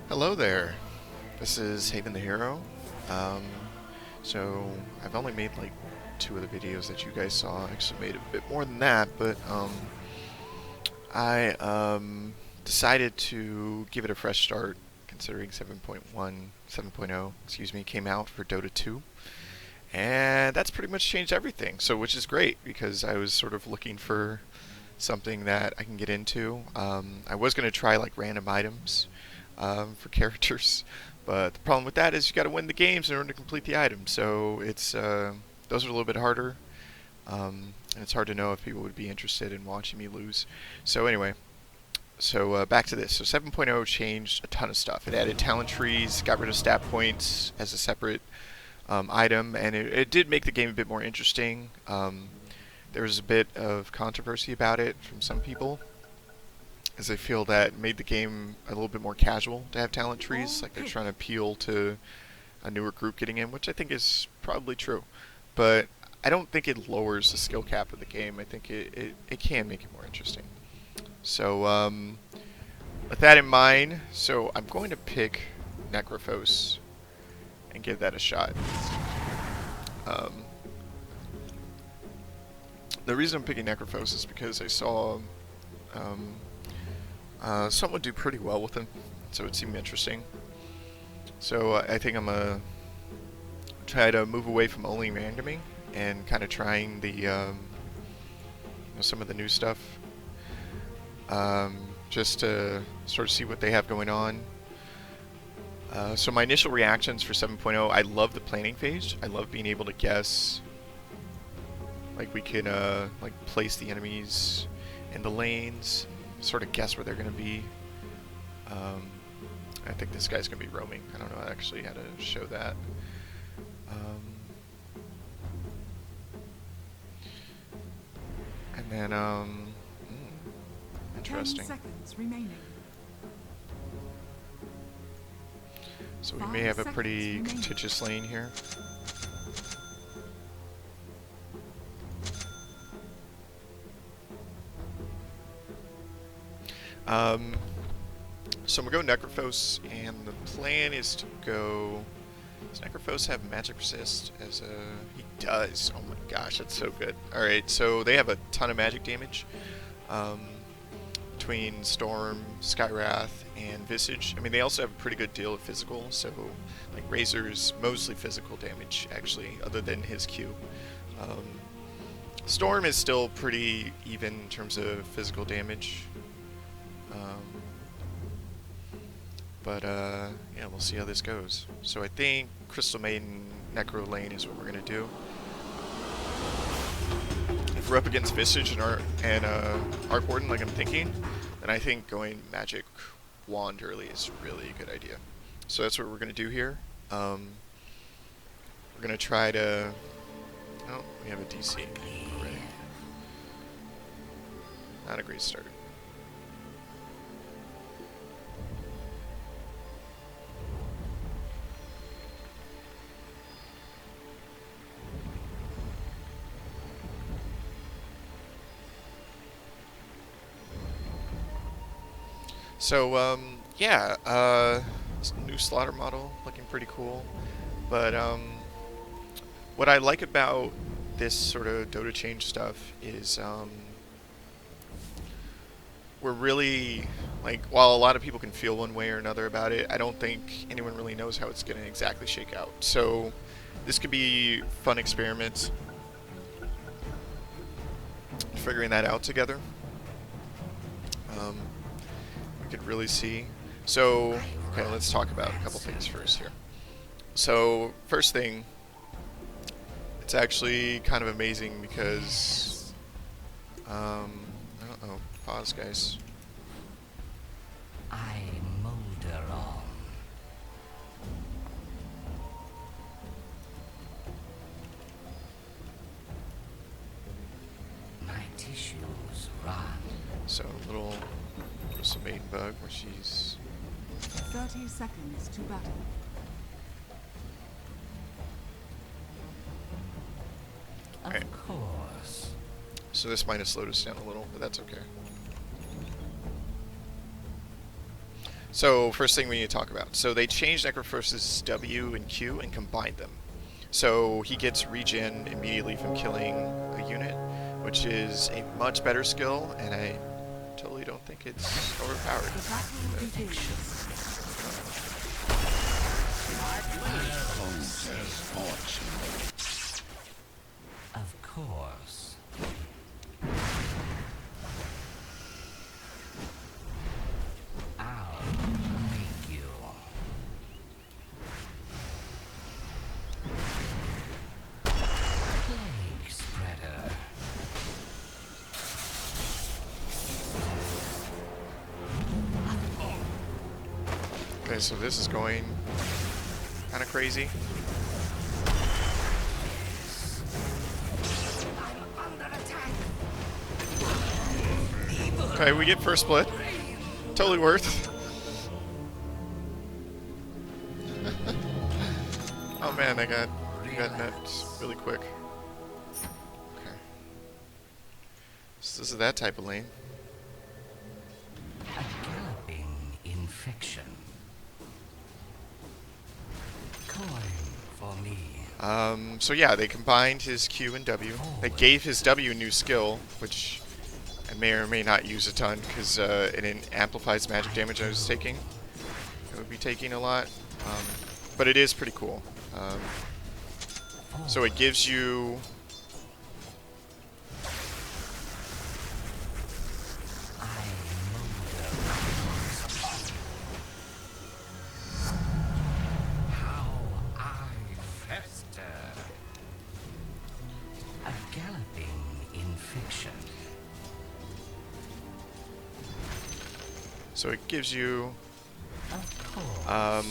Hello there. This is Haven the Hero. Um, so I've only made like 2 of the videos that you guys saw. I actually made a bit more than that, but I decided to give it a fresh start, considering 7.0, excuse me, came out for Dota 2, and that's pretty much changed everything. So which is great because I was sort of looking for something that I can get into. I was going to try like random items for characters, but the problem with that is you got to win the games in order to complete the items. So it's those are a little bit harder, and it's hard to know if people would be interested in watching me lose. So anyway, back to this. So 7.0 changed a ton of stuff. It added talent trees, got rid of stat points as a separate item, and it did make the game a bit more interesting. There was a bit of controversy about it from some people, as I feel that made the game a little bit more casual to have talent trees, like they're trying to appeal to a newer group getting in, which I think is probably true. But I don't think it lowers the skill cap of the game. I think it can make it more interesting. So with that in mind, so I'm going to pick Necrophos and give that a shot. The reason I'm picking Necrophos is because I saw someone do pretty well with him, so it seemed interesting. So I think I'm gonna try to move away from only randoming and kind of trying the some of the new stuff, just to sort of see what they have going on. So my initial reactions for 7.0, I love the planning phase. I love being able to guess. Like we can like place the enemies in the lanes, sort of guess where they're going to be. I think this guy's going to be roaming. I don't know actually how to show that. And then, interesting. 10 seconds remaining. So we may have a pretty contentious lane here. So I'm going to go Necrophos, and the plan is to go... Does Necrophos have magic resist as a... He does. Oh my gosh, that's so good. Alright, so they have a ton of magic damage. Between Storm, Skywrath, and Visage. I mean, they also have a pretty good deal of physical, so... Like, Razor's mostly physical damage, actually, other than his Q. Storm is still pretty even in terms of physical damage. But yeah, we'll see how this goes. So I think Crystal Maiden Necro lane is what we're gonna do. If we're up against Visage and Arc Warden, like I'm thinking, then I think going Magic Wand early is really a good idea. So that's what we're gonna do here. We're gonna try to. Oh, we have a DC already. Not a great start. So, yeah, new slaughter model, looking pretty cool. But, what I like about this sort of Dota change stuff is, we're really, like, while a lot of people can feel one way or another about it, I don't think anyone really knows how it's going to exactly shake out. So, this could be fun experiments, figuring that out together. Could really see. So, okay, let's talk about a couple things first here. So, first thing, it's actually kind of amazing because, uh-oh, pause, guys. I molder on. My tissues run. So, a little Crystal Maiden bug where she's 30 seconds to battle. Of course. So this might have slowed us down a little, but that's okay. So first thing we need to talk about. So they changed Necrophorus's W and Q and combined them. So he gets regen immediately from killing a unit, which is a much better skill, and I totally don't think it's overpowered. The battle begins. Of course. I'll make you. Plague spreader. Okay, so this is going kind of crazy. Okay, we get first blood. Totally worth. Oh man, I got nuts really quick. Okay. So this is that type of lane. A galloping infection. Coin for me. So yeah, they combined his Q and W. They gave his W a new skill, which I may or may not use a ton because it amplifies magic damage I was taking. I would be taking a lot, but it is pretty cool. So it gives you How I fester. A galloping infection. Of course.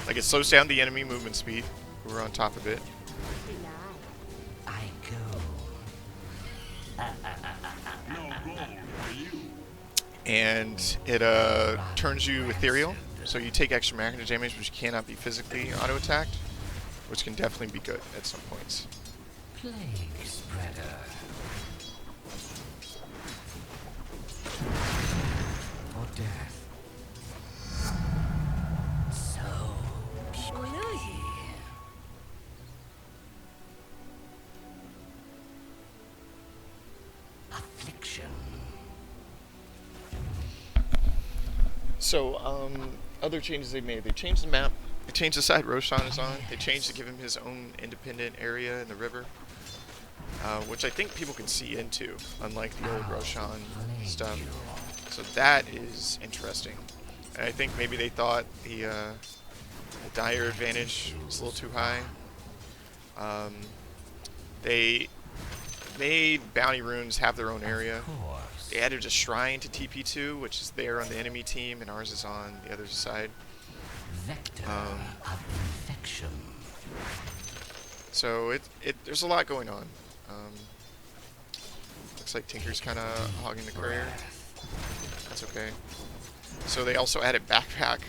like it slows down the enemy movement speed. We're on top of it. I go. And it turns you ethereal, so you take extra magic damage which cannot be physically auto-attacked, which can definitely be good at some points. Plague spreader. For death. So pure. Affliction. So, other changes they made. They changed the map. They changed the side Roshan is on. They changed to give him his own independent area in the river, which I think people can see into, unlike the old Roshan stuff. So that is interesting. And I think maybe they thought the dire advantage was a little too high. They made bounty runes have their own area. They added a shrine to TP2, which is there on the enemy team, and ours is on the other side. Vector of infection. So there's a lot going on. Looks like Tinker's kind of hogging the career. That's okay. So they also added backpack.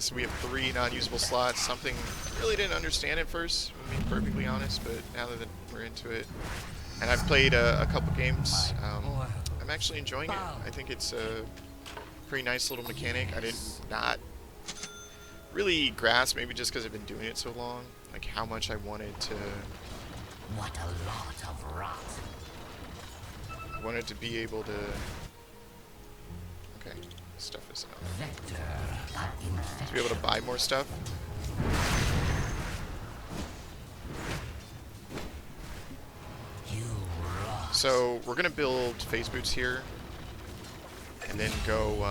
So we have 3 non-usable slots. Something I really didn't understand at first, to be perfectly honest, but now that we're into it, and I've played a couple games, I'm actually enjoying it. I think it's a pretty nice little mechanic. I did not really grasp, maybe just because I've been doing it so long, like how much I wanted to. What a lot of rot. Wanted to be able to. Okay, stuff is enough. Vector of infection. To be able to buy more stuff. You rot. So we're gonna build phase boots here, and then go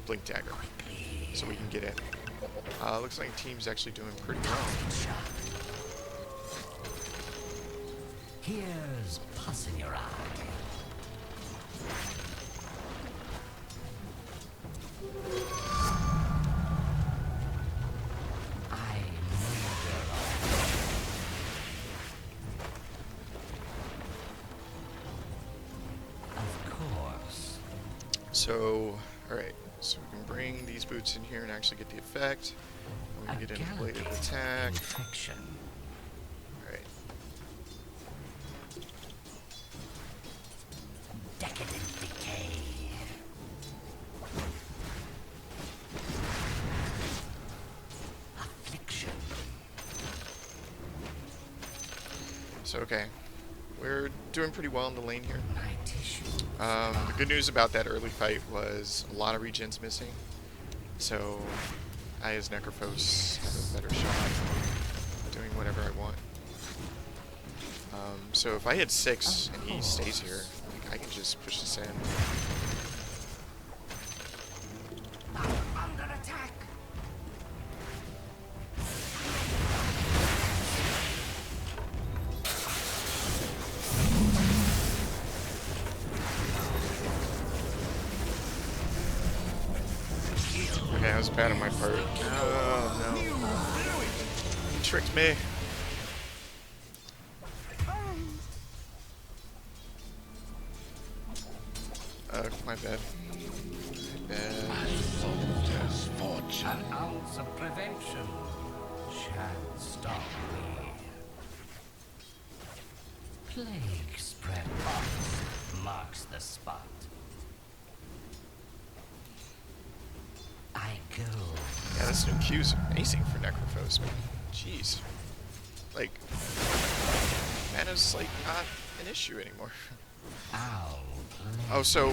blink dagger, so we can get in. Looks like the team's actually doing pretty well. Here's pus in your eye. I murder all. Of course. So, alright, so we can bring these boots in here and actually get the effect. We're gonna get in a bladed attack. Infection. Alright. Decadent decay. So, okay. We're doing pretty well in the lane here. My tissue. The good news about that early fight was a lot of regens missing. So, I as Necrophos have a better shot at doing whatever I want. So if I hit 6 and he stays here, like, I can just push this in. Under attack. Okay, that was bad on my part. Oh no. He tricked me. My bad. My bad. Soldier's fortune. An ounce of prevention shan't stop me. Plague spread marks the spot. I go. Yeah, this new Q is amazing for Necrophos, man. Jeez. Like, mana's like not an issue anymore. Ow. Oh, so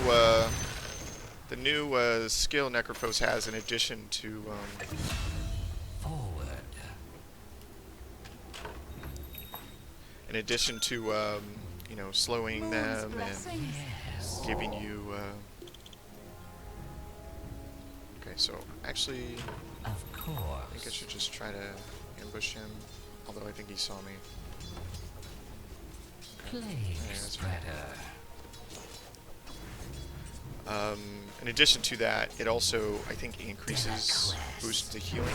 the new skill Necrophos has, in addition to Forward. you know, slowing them and Yes. giving you. Okay, so actually, Of I course. think I should just try to ambush him. Although I think he saw me. Plague that's fine. spreader. In addition to that, it also, I think, increases boost to healing,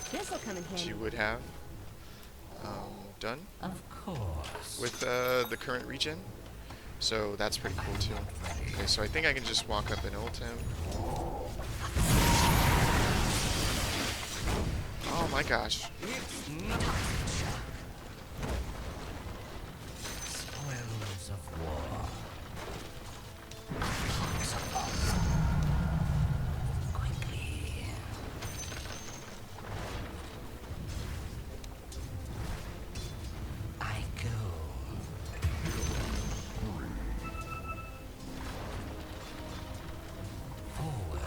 This'll come in which handy. you would have done Of course. with the current regen. So that's pretty cool too. Okay, so I think I can just walk up and ult him. Oh my gosh. Spoils of war. Quickly. I go. Forward.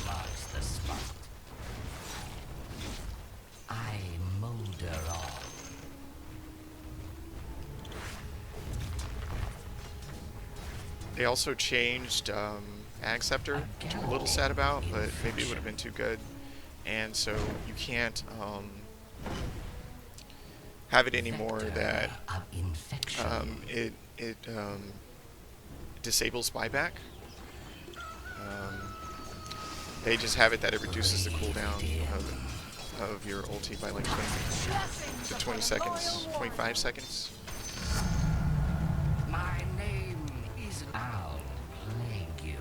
Marks the spot. I molder on. They also changed Ag Scepter, which I'm a little sad about, but maybe it would have been too good. And so you can't have it anymore that Of infection. it disables buyback. They just have it that it reduces the cooldown of your ulti by like 20 seconds, 25 seconds. My name is I'll plague you.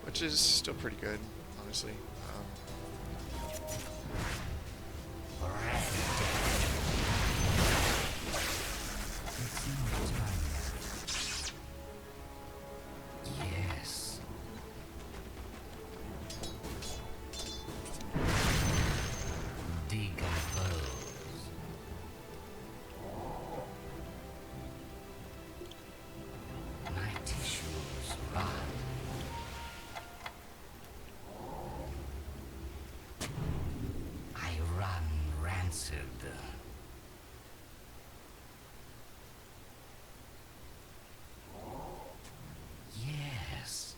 Which is still pretty good, honestly. Yes. Decompose. My tissues run. I run rancid. Yes.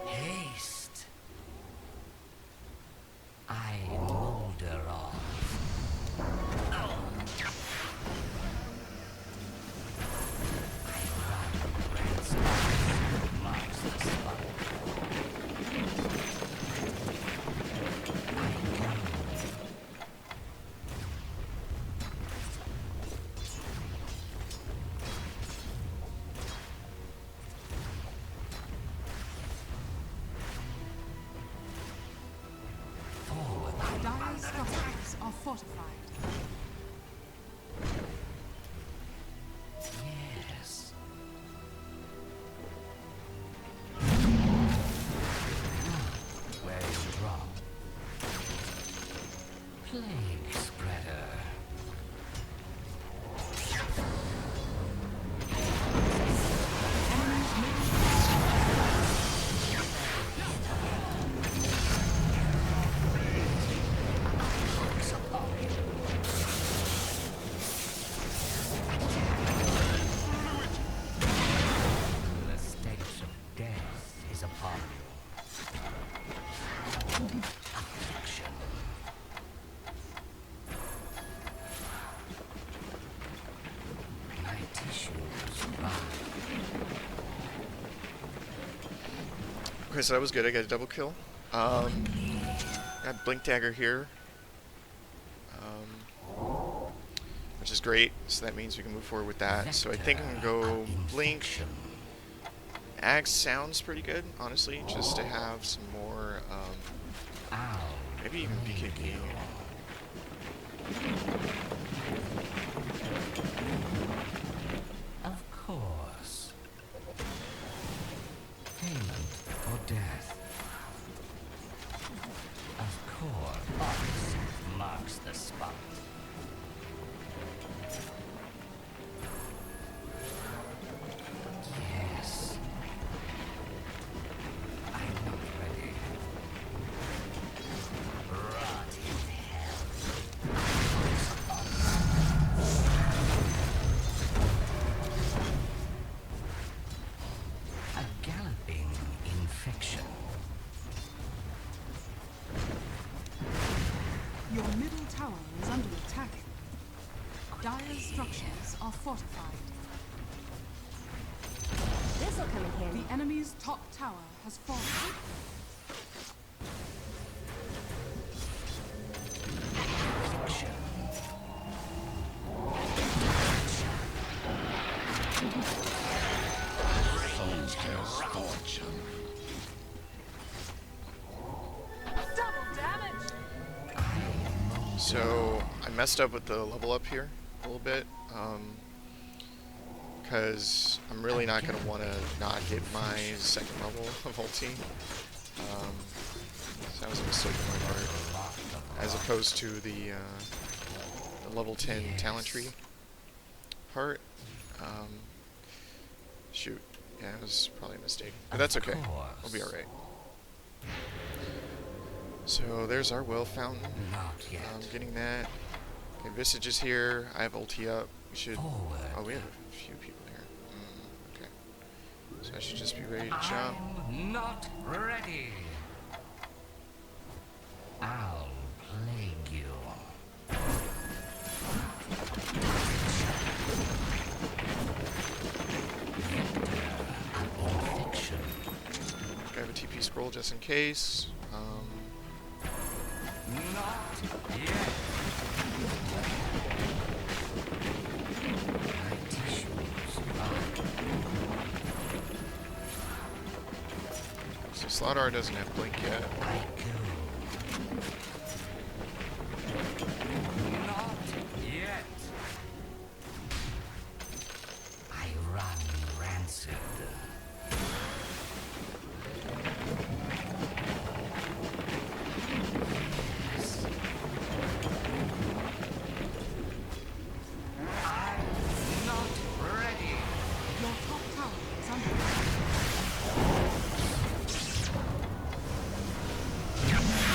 Haste. I molder off. I run rancid. Marks the spot. I go. Forward. Dire's structures are fortified. Yes. Okay, so that was good. I got a double kill. Got Blink Dagger here, which is great. So that means we can move forward with that. So I think I'm gonna go Blink. Axe sounds pretty good, honestly, just to have some more, maybe even BKB. Of course. Payment for death. Of course. Ox marks the spot. Yes. I'm not ready. Rot in hell. A galloping infection. Your middle tower is under attack. Dire's structures are fortified. This'll come in handy. The enemy's top tower has fallen. Double damage! So I messed up with the level up here a little bit, because I'm really not going to want to not get my second level of ulti. So that was a mistake on my part, as opposed to the level 10 talent tree part. Shoot, yeah, it was probably a mistake, but that's okay. We'll be all right. So there's our well fountain. Not yet. Getting that. Okay, Visage is here. I have ulti up. We should. Forward. Oh, we have a few people here. Okay. So I should just be ready to jump. I'm not ready. I'll plague you. Infection. I have a TP scroll just in case. Not yet. My tissues are So Slaughter doesn't have blink yet. I go. Not yet. I run rancid. Yes. I'm not ready. Your top tower is under attack. Your top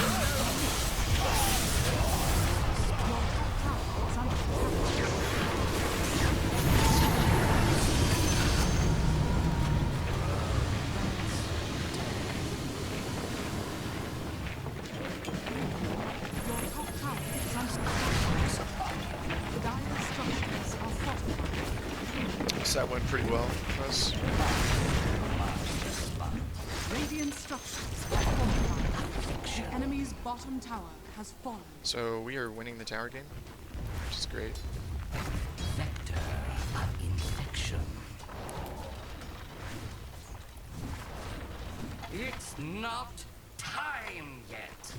tower is under attack. Your top tower is under attack. Dire's structures are fortified. So that went pretty well for us. Radiant structures are fortified. The enemy's bottom tower has fallen. So we are winning the tower game, which is great. Vector of infection. It's not time yet.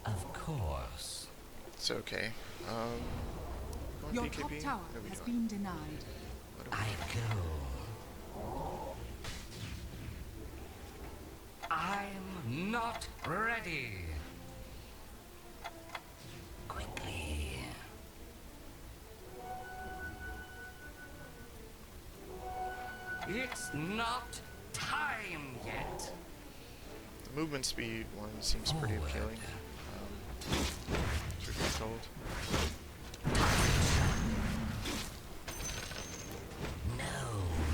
Of course. It's okay. Going Your BKB? top tower What are we has doing? been denied. What are we I go. I'm not ready. Quickly. It's not time yet. The movement speed one seems pretty Forward. appealing. Truth be told. No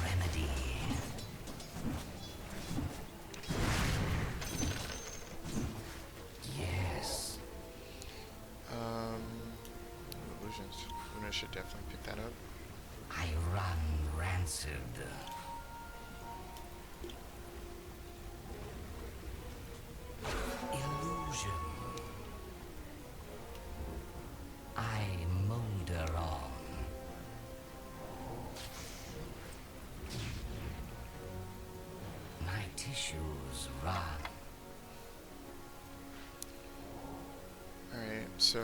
remedy. Yes. Illusions. Luna should definitely pick that up. I run rancid. tissues run. Alright, so,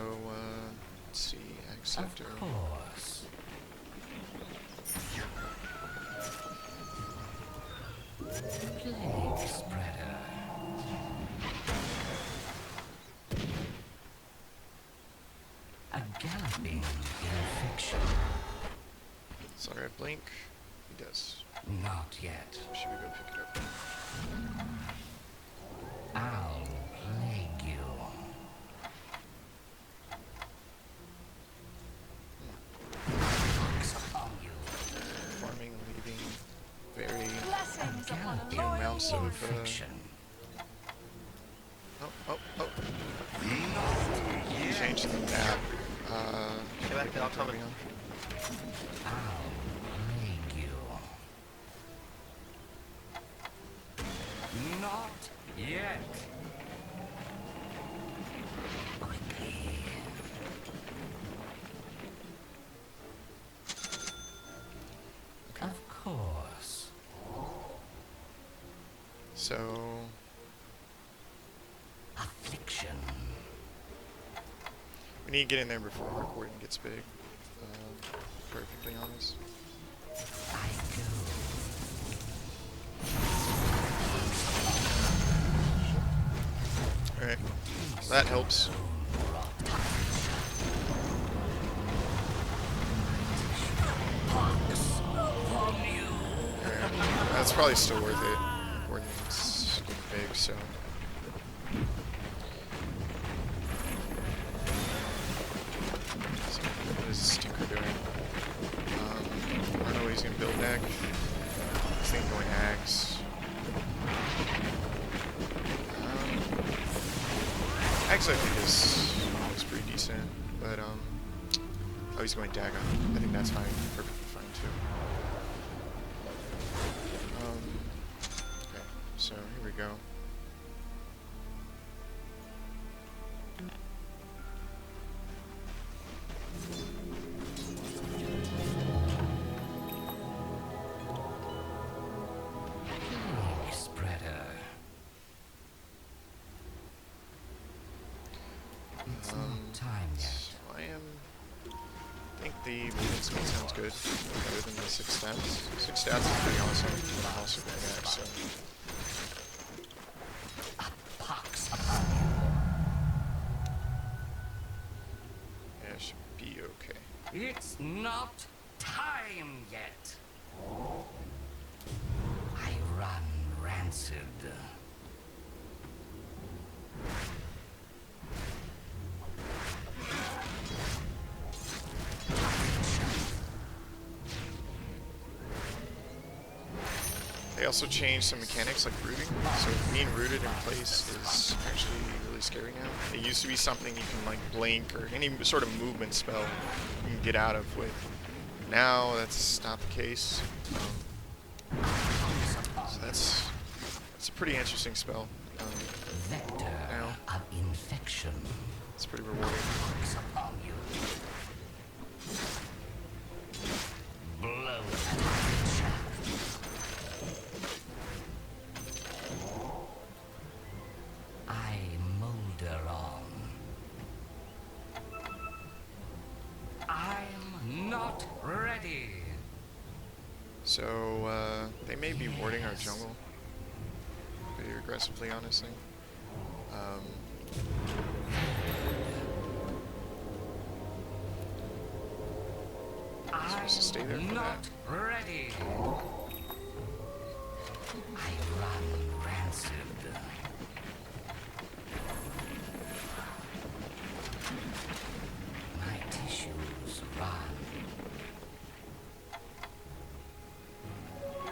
let's see, Acceptor. Of course. Plague spreader. A galloping infection. Sorry, I blink. He does. Not yet. Should we go pick it up? I'll plague you. Pox upon you. Farming, leaving, very Blessings upon a Galloping loyal amounts warrior. of, infection. oh. Changed the map. Get back there, I'll come in. I'll plague you. Not yet. Quickly. Okay. Of course. So, Affliction. we need to get in there before recording gets big. Perfectly honest. I go. Alright, that helps. Alright, that's probably still worth it. Recording gets big, so. So, what is Stinker doing? I don't know what he's gonna build next. This thing going axe. Axe I think is pretty decent, but oh, he's going Dagon. I think that's fine, perfectly fine too. Okay, so here we go. Plague spreader. It's not time yet. So I think the movement speed sounds good, better than the 6 stats. 6 stats is pretty awesome, but I'm also going axe, so. Pox upon you. Yeah, it should be okay. It's not time yet. I run rancid. They also changed some mechanics like rooting, so being rooted in place is actually really scary now. It used to be something you can like blink or any sort of movement spell you can get out of with. Now that's not the case. So that's a pretty interesting spell. Vector Now. of infection. It's pretty rewarding. Pox upon you. Blow I molder on. I'm not ready. So they may be warding our jungle pretty aggressively, honestly. Supposed to stay there for I'm that. not ready. I run rancid. My tissues run.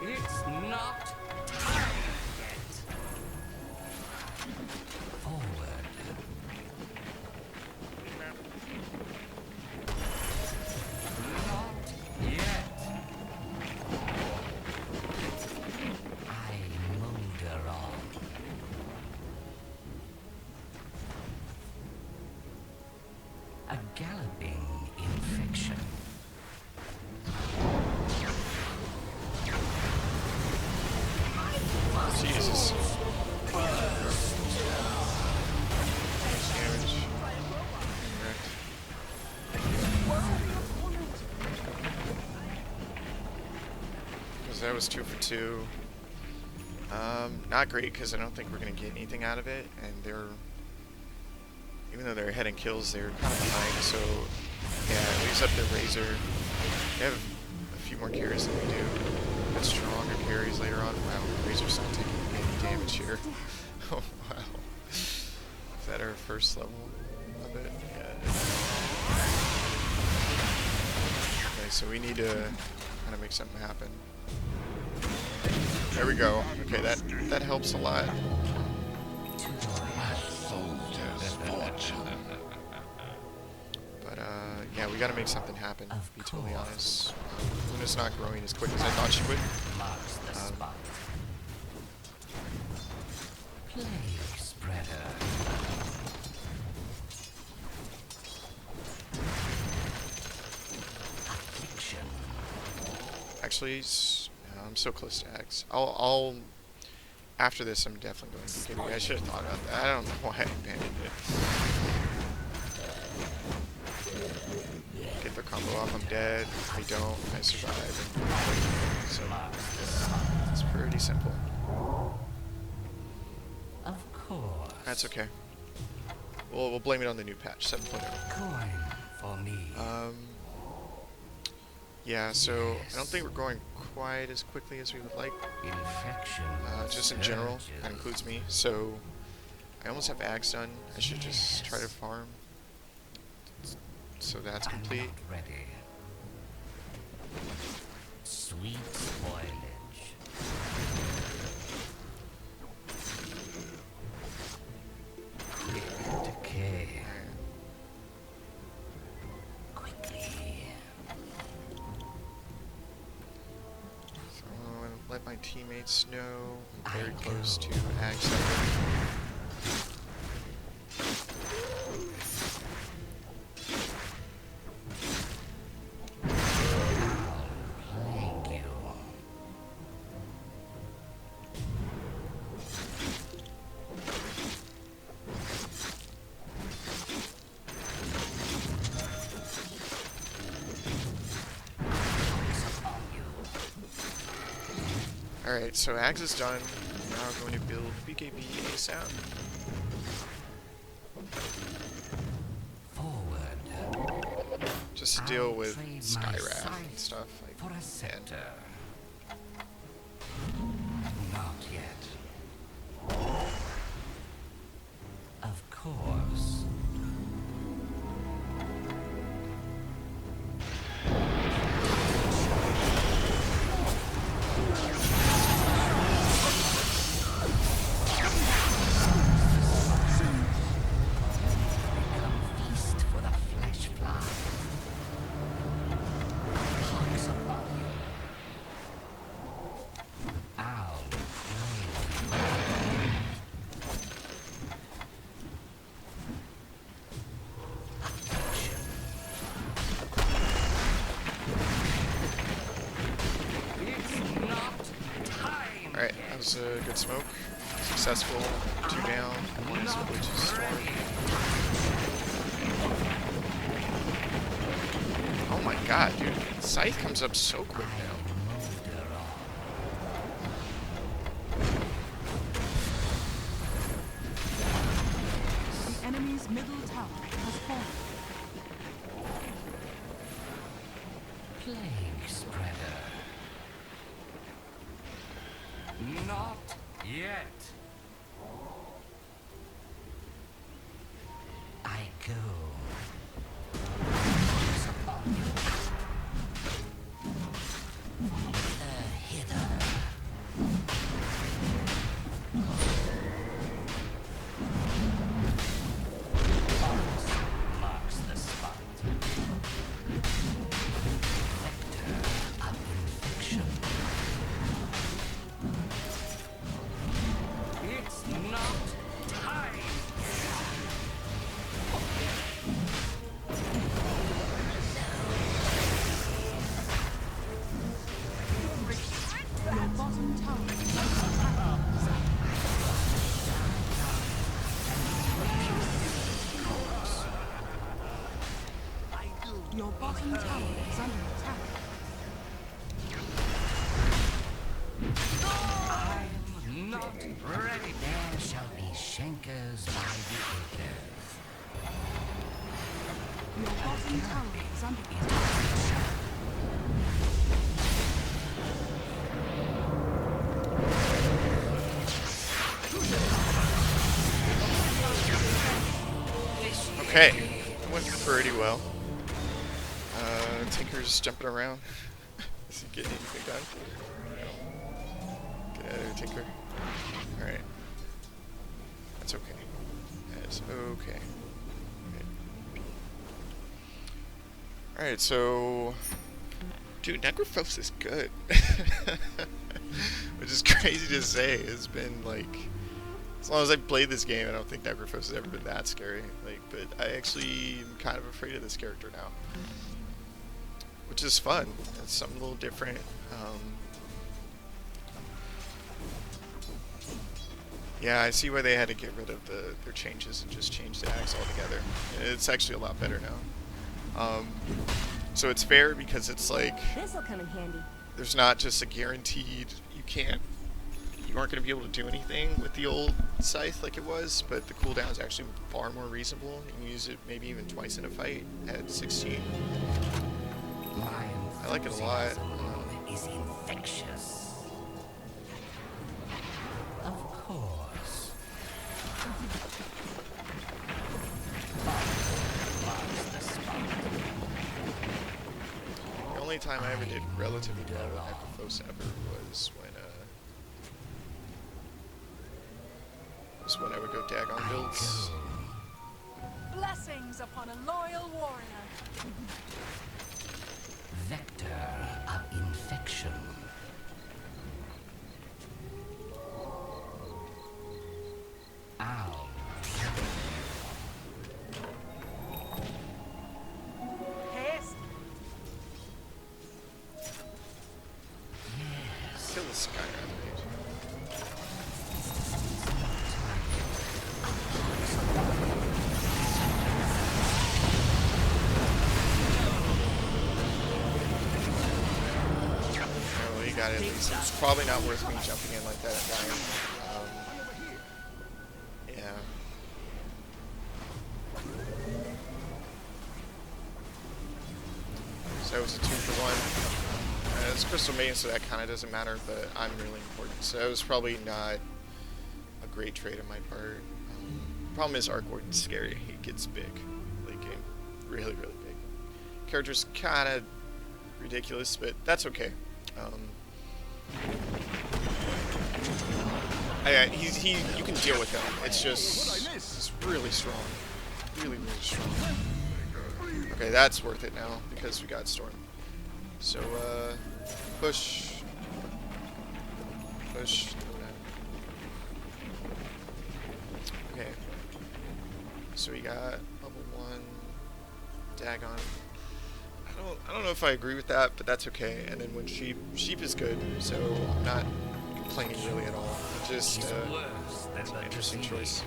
It's not time yet. Forward. Not yet. I molder on. So that was 2 for 2. Not great because I don't think we're going to get anything out of it. And they're, even though they're ahead in kills, they're kind of behind. So yeah, it leaves up their Razor. They have a few more carries than we do. But stronger carries later on. Wow, Razor's not taking any damage here. Oh wow. Is that our first level of it? Yeah. Okay, so we need to kind of make something happen. There we go. Okay, that helps a lot. But yeah, we gotta make something happen, to be totally honest. Luna's not growing as quick as I thought she would. Plague spreader. Affliction. Actually, I'm so close to X. I'll after this, I'm definitely going to get it. I should have thought about that. I don't know why I abandoned it. Get the combo off, I'm dead. If I don't, I survive. So it's pretty simple. Of course. That's okay. We'll blame it on the new patch 7.0. Coin for me. Yeah, so I don't think we're going quite as quickly as we would like. Infection. Just in general, that includes me. So I almost have Ags done. I should just try to farm. So that's complete. Ready. Sweet spoilage. Quick decay. Quickly. So I'm gonna let my teammates know I'm very close to Ag 7. Alright, so Ags is done. Now I'm going to build BKB ASAP. Forward. Just to deal with Skywrath and stuff. For a scepter. Not yet. Of course. Alright, that was a good smoke. Successful. 2 down. 1 is able to storm. Oh my god, dude. Scythe comes up so quick now. The enemy's middle tower has fallen. Plague spreader. Not yet. I go. Hither. Marks the spot. Vector of infection. It's not time. Your bottom tower is under attack. Your bottom tower is under attack. I'm not ready. There shall be shankers by the acres. Your bottom tower is under attack. Okay, went pretty well. Tinker's jumping around. Is he getting anything done? No. Get out of here, Tinker. Alright. That's okay. That's okay. Alright, so... Dude, Necrophos is good. Which is crazy to say. It's been, like... As long as I've played this game, I don't think Necrophos has ever been that scary. Like, but I actually am kind of afraid of this character now. Which is fun. It's something a little different. Yeah, I see why they had to get rid of their changes and just change the axe altogether. It's actually a lot better now. So it's fair because it's like This'll come in handy. there's not just a guaranteed you aren't going to be able to do anything with the old scythe like it was, but the cooldown is actually far more reasonable. You can use it maybe even twice in a fight at 16. I like it a lot. Is infectious. Of course. The only time I ever did relatively well with Necrophos ever was when I would go Dagon builds. Blessings upon a loyal warrior. Vector of infection. Ow. Haste. Kill the Skyrim mage. Oh, you got it at least. It's probably not worth me jumping in like that and dying. Yeah. So that was a 2 for 1. It's Crystal Maiden, so that kind of doesn't matter, but I'm really important. So that was probably not a great trade on my part. Problem is, Arc Warden's scary. He gets big late game. Really, really big. Character's kind of ridiculous, but that's okay. You can deal with him. It's just, he's really strong. Really, really strong. Okay, that's worth it now, because we got Storm. So, push. Push. Okay. So we got level 1, Dagon. I don't know if I agree with that, but that's okay. And then when sheep is good, so I'm not complaining really at all. Just it's an interesting choice.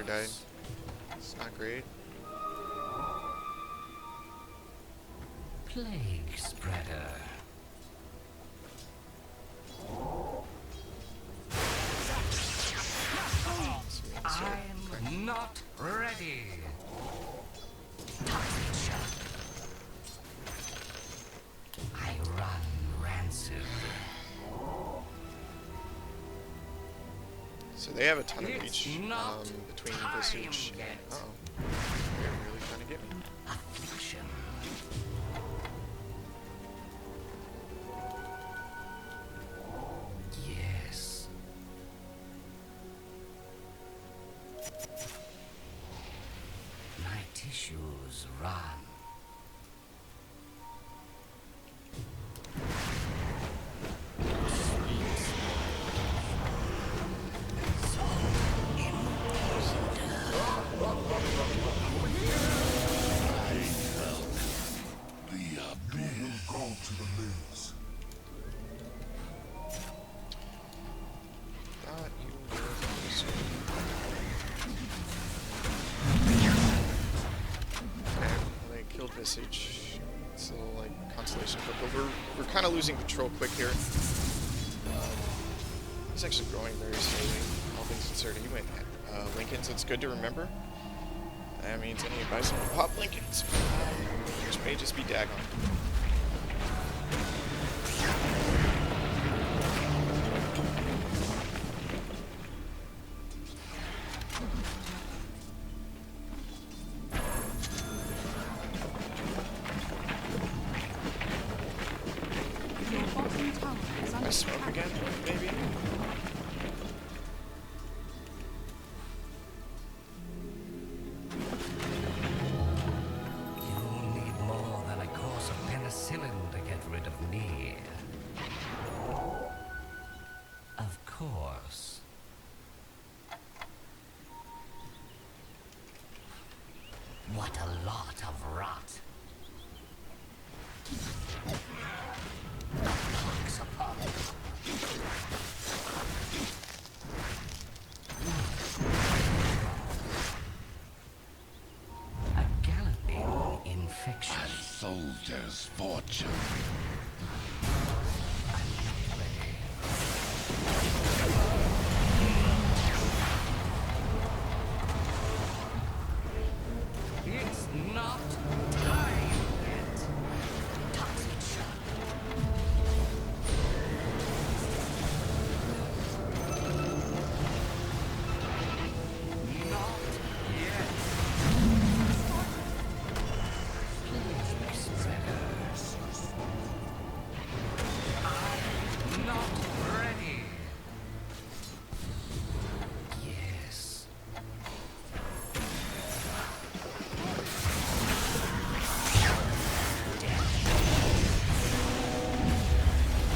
Died. It's not great. Plague spreader. I'm not ready. I run rancid. So they have a ton of reach between Visage and... Uh-oh. They're really trying to get me. Affliction. Yes. My tissues run. Visage. It's a little like constellation, but we're kind of losing control quick here. He's actually growing very slowly. All things considered, he went Lincolns. It's good to remember. That means I need to buy some pop Lincolns, which may just be daggone. I smoke again, maybe? You need more than a course of penicillin to get rid of me. Of course. What a lot of rot. Pox upon a galloping infection. A soldier's fortune. It's not time yet. Toxic shock. Not yet. Please, Miss Redders. I'm not ready. Yes.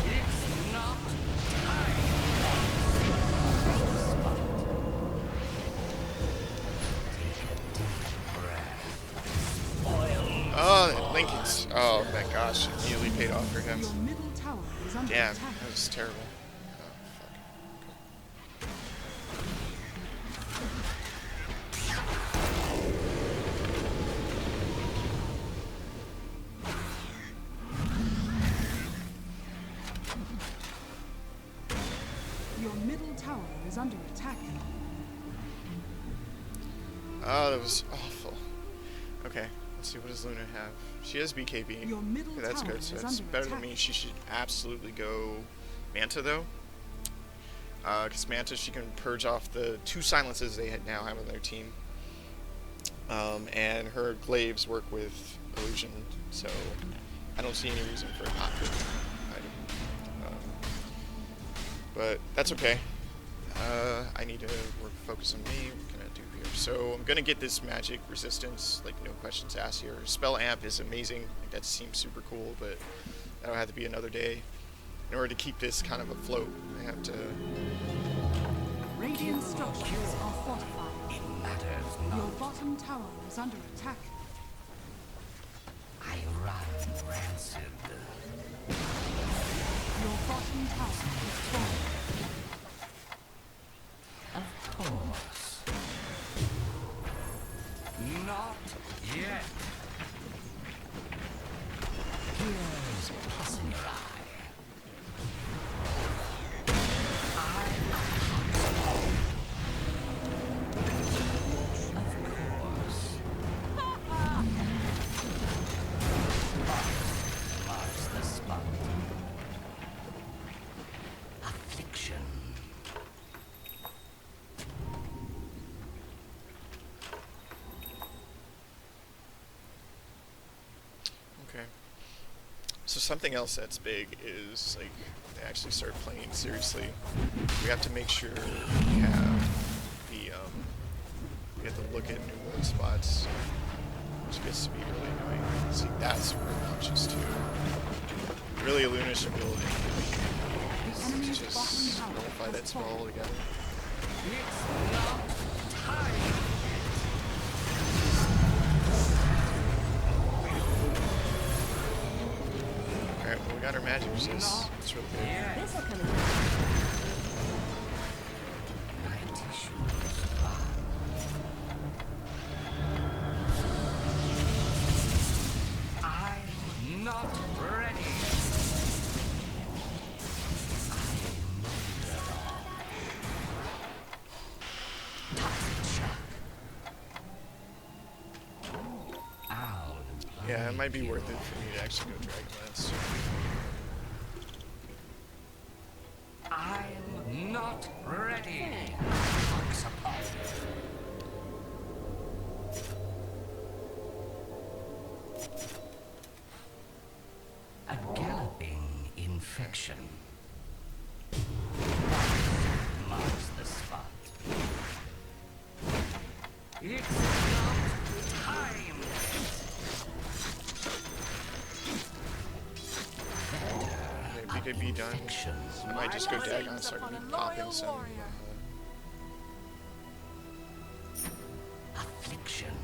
It's not time. Take a deep breath. Oh, Lincoln's. Oh my gosh, it immediately paid off for him. Your middle tower is under Damn, attack. that was terrible. Oh, fuck. Your middle tower is under attack. Oh, that was awful. Okay, let's see, what does Luna have? She has BKB. Your middle Okay, that's tower good, so is that's under better than attack. me. She should absolutely go Manta, though. Because Manta, she can purge off the 2 silences they now have on their team. And her glaives work with illusion, so I don't see any reason for it not to. But that's okay. I need to focus on me. What can I do here? So I'm gonna get this magic resistance, like no questions asked here. Spell amp is amazing. Like, that seems super cool, but that'll have to be another day. In order to keep this kind of afloat, I have to. Radiant structures are fortified. It matters Your not. bottom tower is under attack. I run rancid. Your bottom tower is falling. Of course. Not yet. Here's plus in your eye. Of course. Marks the spot. Affliction. Okay. So something else that's big is like they actually start playing seriously. We have to make sure we have the we have to look at new world spots, which gets to be really annoying. See, that's super obnoxious too. Really, Luna should be able to Enemy's just bottom tower nullify has that spell fallen. altogether. It's not time. Alright, well we got our magic resist. It's really good. This'll come in handy. My tissues run. Yeah, it might be worth it for me to actually go Dragonlance. I'm not ready. Fox upon. A galloping infection marks the spot. It's not time. Okay, BKB done. Infections I might just go My Dagon and blessings start upon a popping loyal some. warrior. affliction.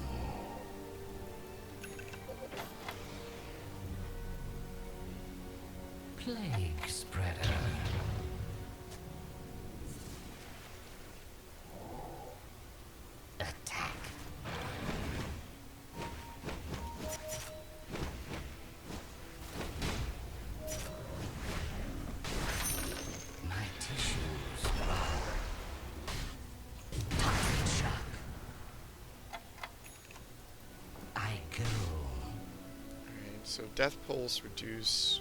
Plague spreader. Attack. My tissues raw. Toxic shock. I go. Alright, so Death Pulse reduce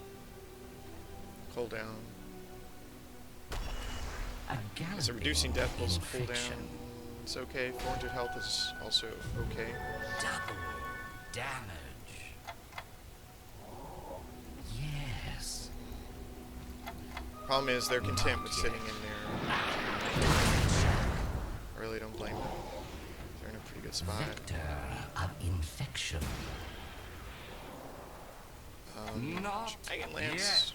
cooldown. A Is it reducing Death Pulse cooldown? infection. It's okay. 400 health is also okay. Double damage. Yes. Problem is they're content with sitting in there. I really don't blame them. They're in a pretty good spot. Vector of infection. Not Dragonlance.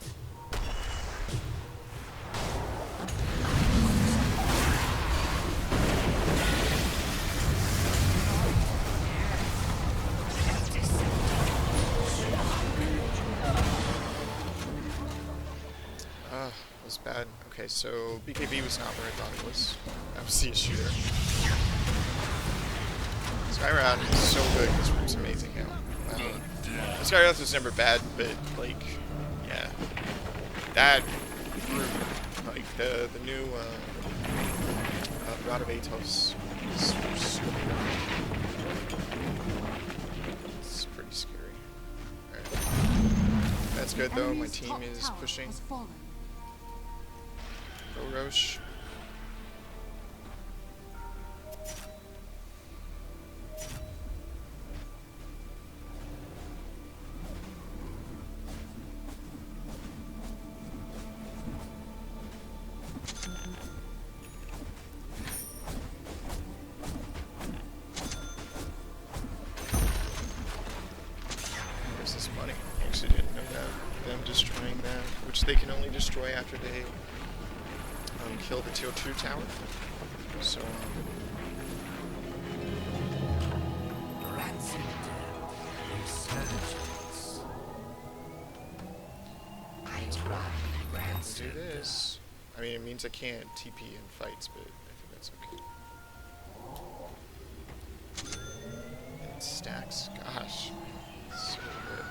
That was bad. Okay, so BKB was not where I thought it was. That was the issue there. Skywrath is so good. This room's amazing now. Skywrath was never bad, but like, yeah, that room, like the new Rod of Atos is so good. It's pretty scary. Alright. That's good though. My Enemy's team top is tower pushing. has fallen. Go Roche. Where's this money? I actually didn't know that. Them destroying that, which they can only destroy after they kill the tier 2 tower. So, rancid resurgence. I run do rancid. this. I mean, it means I can't TP in fights, but I think that's okay. And it stacks. Gosh. So good.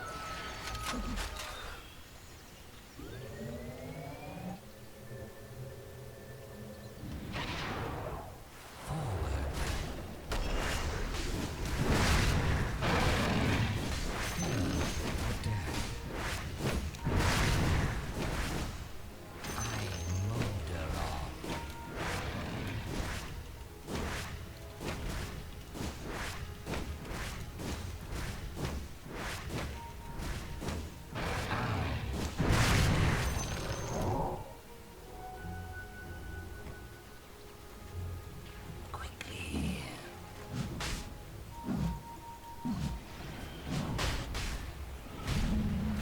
Quickly.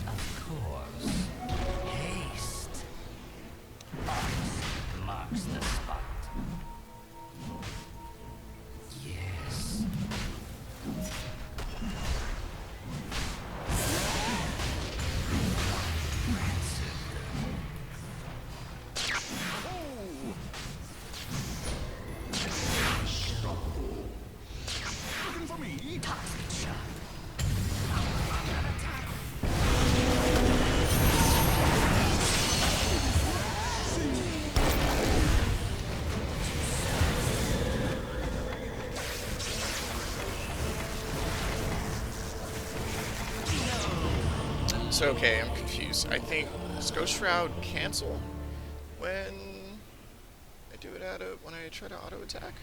Of course. Haste. Ox marks the spot. Yes. Toxic shock. So okay, I'm confused. I think does Ghost Shroud cancel when I do it when I try to auto attack?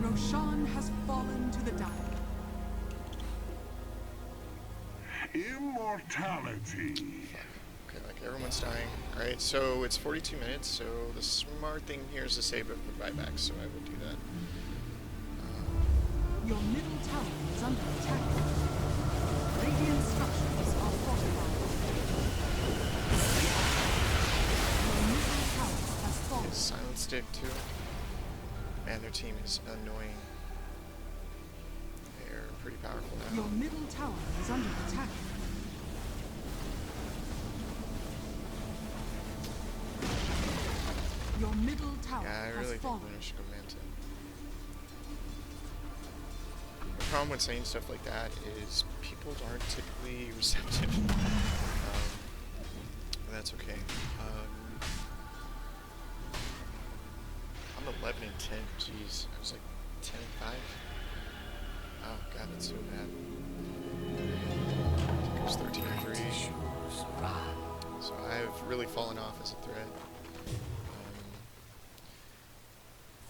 Roshan has fallen to the dark. Immortality. Okay, like everyone's dying. Alright, so it's 42 minutes, so the smart thing here is to save it for buyback, so I will do that. Your middle tower is under attack. Radiant structures are fortified. Your middle tower has fallen. Silent stick too. Man, their team is annoying. They're pretty powerful now. Your middle tower is under attack. Your middle tower Yeah, I has really think fallen. Winner should go Manta. The problem with saying stuff like that is people aren't typically receptive. But that's okay. I'm 11 and 10. Jeez, I was like 10 and 5. Oh god, that's so bad. I think it was 13 and 3. So I've really fallen off as a threat.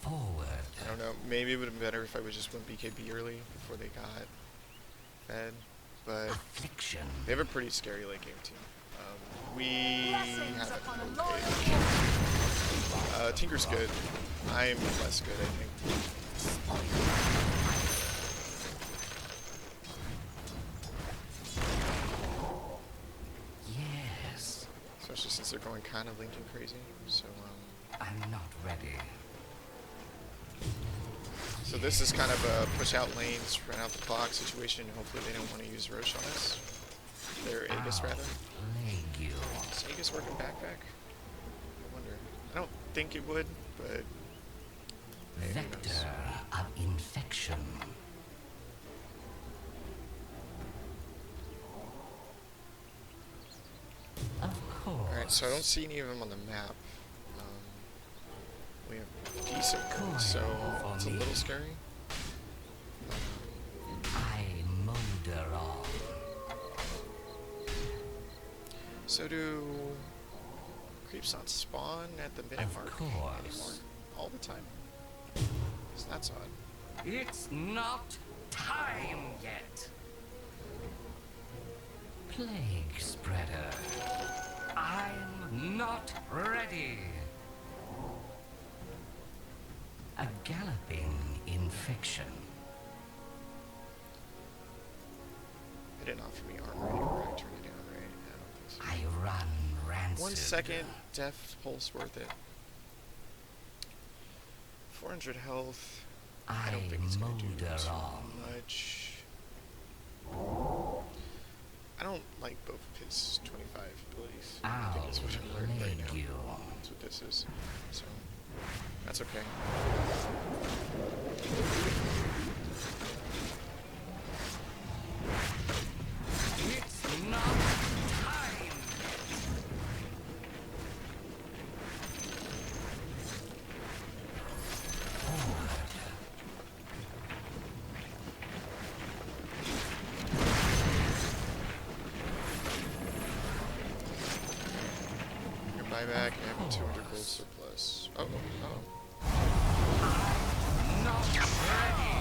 Forward. I don't know. Maybe it would have been better if I would just went BKB early before they got fed. But Affliction. they have a pretty scary late game team. We Blessings have upon a it. loyal Tinker's good. I'm less good, I think. Yes. Especially since they're going kind of Lincoln crazy. So, I'm not ready. so this is kind of a push out lanes, run out the clock situation. Hopefully they don't want to use Roche on us. Their Aegis rather. Plague you. Is Aegis working backpack? I wonder. I don't think it would, but hey, who knows? Vector of infection. Of course. Alright, so I don't see any of them on the map. We have decent points, so it's a little scary. I molder on. So do creeps not spawn at the minute Of mark course. anymore? All the time. So that's odd. It's not time yet. Plague spreader. I'm not ready. A galloping infection. They didn't offer me armor anymore. I turned it down, right? I don't think so. I run rancid. 1 second, death pulse worth it. 400 health. I don't think it's gonna do molder too on. much. I don't like both of his 25 abilities. I think that's what I'm learning right now. Plague you. That's what this is. So, that's okay. It's not time. Your buyback, I have a 200 gold surplus. Oh, oh. Not ready.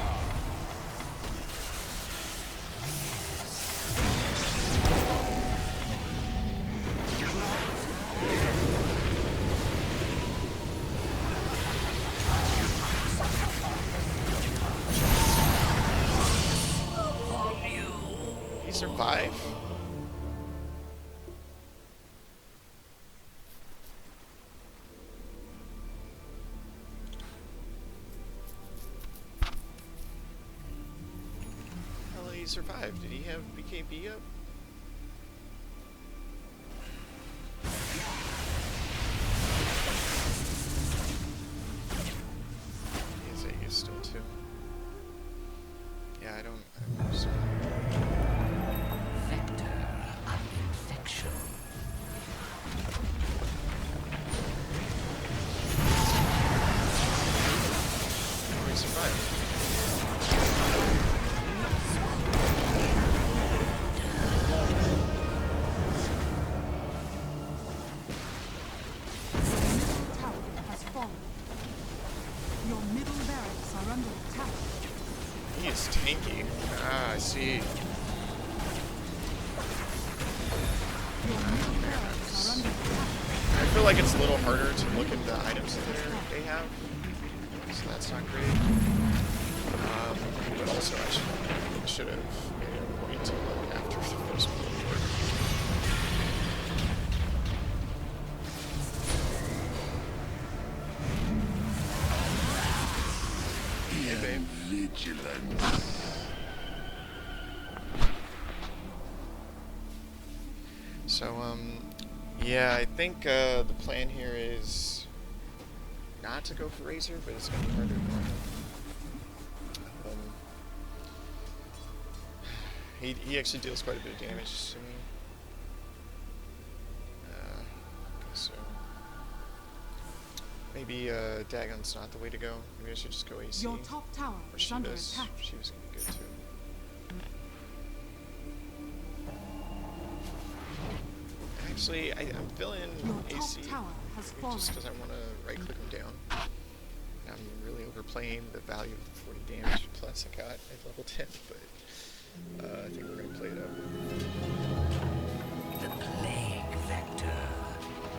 He survived? How did he survive? Did he have BKB up? He has Aegis still too. Yeah, I don't understand. Vector of infection. How did he survive? is tanky. Ah, I see. I feel like it's a little harder to look at the items that they have, so that's not great. But also, I should have made a point to look after the first one. Hey, babe. Vigilance. So, yeah, I think the plan here is not to go for Razor, but it's going to be harder to run. He actually deals quite a bit of damage to me. So maybe Dagon's not the way to go. Maybe I should just go AC. Your top tower Or is under attack. Shiva's gonna be good too. Actually, I'm feeling Your top AC tower has fallen. just because I want to right click him down. I'm really overplaying the value of the 40 damage plus I got at level 10, but I think we're gonna play it up. The plague vector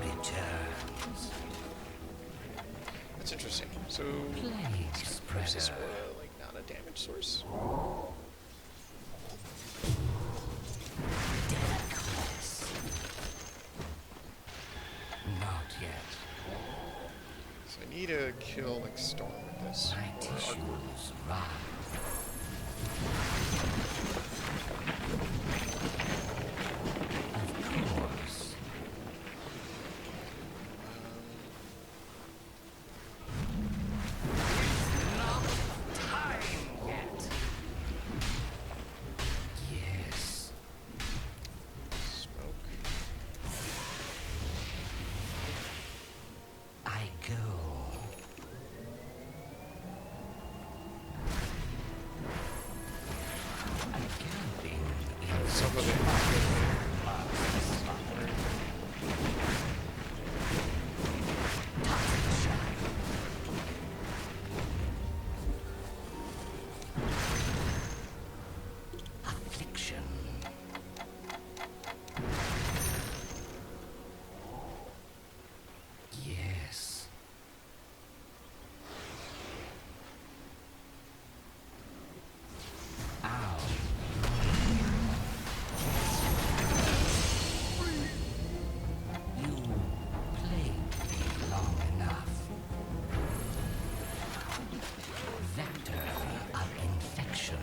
returns. That's interesting. So, Plague is spreader. this like not a damage source? Deathless. Not yet. So I need to kill like Storm with this. My or Arc. tissues run. Of course. Not time yet. Yes. Smoke. I go. I'm camping in Some of it. affliction. Yes. Ow. You plagued me long enough. Vector of infection.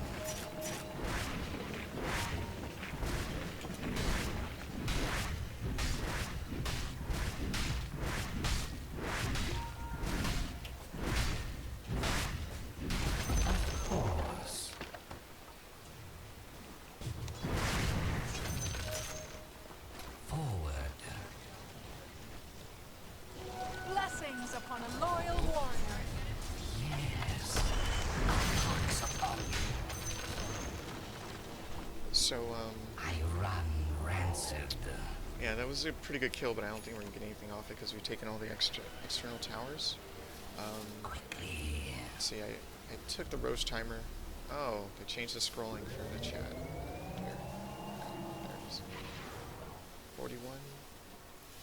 Of course. Forward. Blessings upon a loyal warrior. Yes. A pox upon you. So, I run rancid. yeah, that was a pretty good kill, but I don't think we're gonna get anything off it because we've taken all the external towers. Quickly. Let's see, I took the roast timer. Oh, they changed the scrolling for the chat. Here. There it is. 41.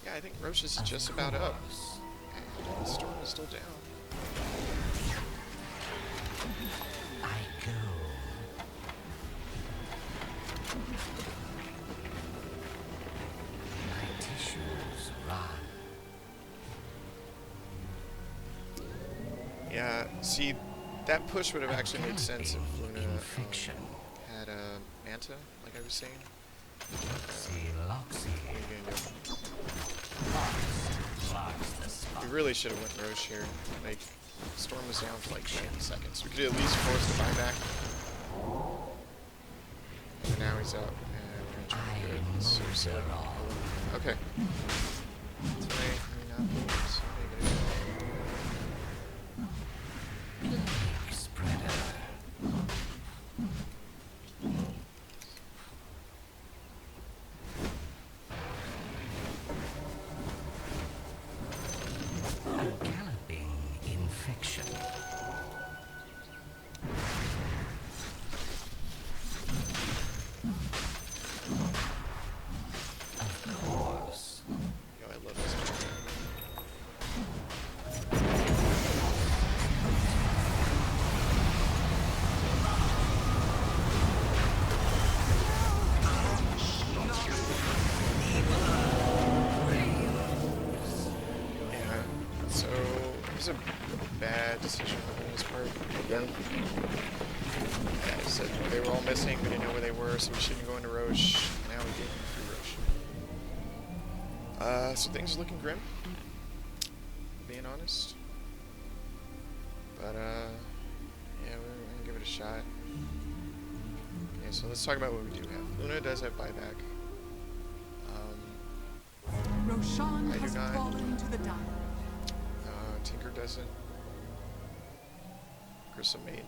Yeah, I think Roche's is just about up. Course. And the storm is still down. I go. My tissues run. Yeah, see, that push would have actually made sense if Luna Infection. had a Manta, like I was saying. See, Loxy. What are you gonna do? Marks the spot. We really should have went Roche here. Like, Storm was down for like 10 seconds. We could at least force the buyback. And now he's up. And we're gonna try to get it. So sad. Okay. That's right. I mean, not so negative. Plague spreader. A galloping infection. was a bad decision on his part. Yeah. Yeah, I said they were all missing, we didn't know where they were, so we shouldn't go into Roche. Now we gave him free Roche. So things are looking grim, being honest. But, yeah, we're gonna give it a shot. Okay, so let's talk about what we do have. Luna does have buyback. Roshan I do has not. fallen to the dire. Tinker doesn't. Grissom Maiden.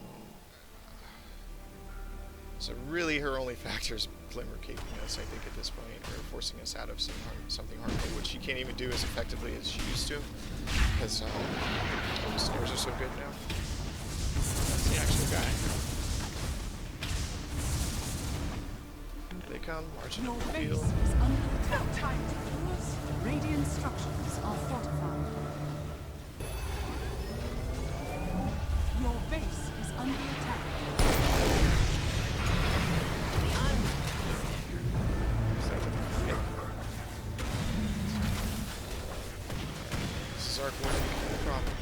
So really her only factor is Glimmer keeping us, I think, at this point, or forcing us out of something harmful, which she can't even do as effectively as she used to, because the snares are so good now. That's the actual guy. Here they come, marching Your up the base field. is under attack. No time to lose. Radiant structures are fortified. Your base is under attack. This is our coordinating problem.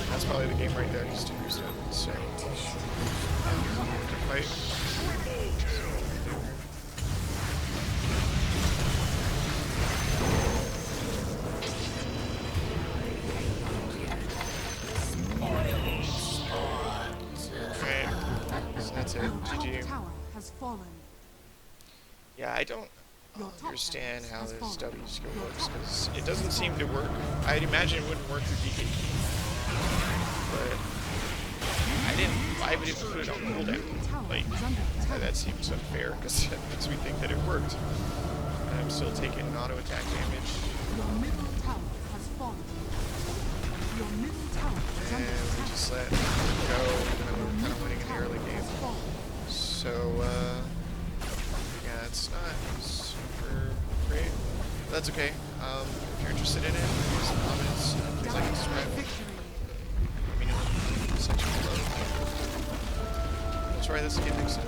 That's probably the game right there. He's too used to it. So, fight. Okay, so that's it. Your top GG. tower has fallen. Yeah, I don't Your top understand tower how has this fallen. W skill Your works, top because tower it doesn't has seem to fallen. work. I'd imagine it wouldn't work through DK. But why would it put it on cooldown? Like, that seems unfair, because that makes me think that it worked. And I'm still taking auto attack damage. Your middle tower has fallen. Your middle tower is And under we attack. just let it go, even though we're kind of winning in the early game. So, yeah, it's not super great. But that's okay. If you're interested in it, leave some comments. Please like and subscribe. Victory. Let me know in the section below. We'll try this again next time.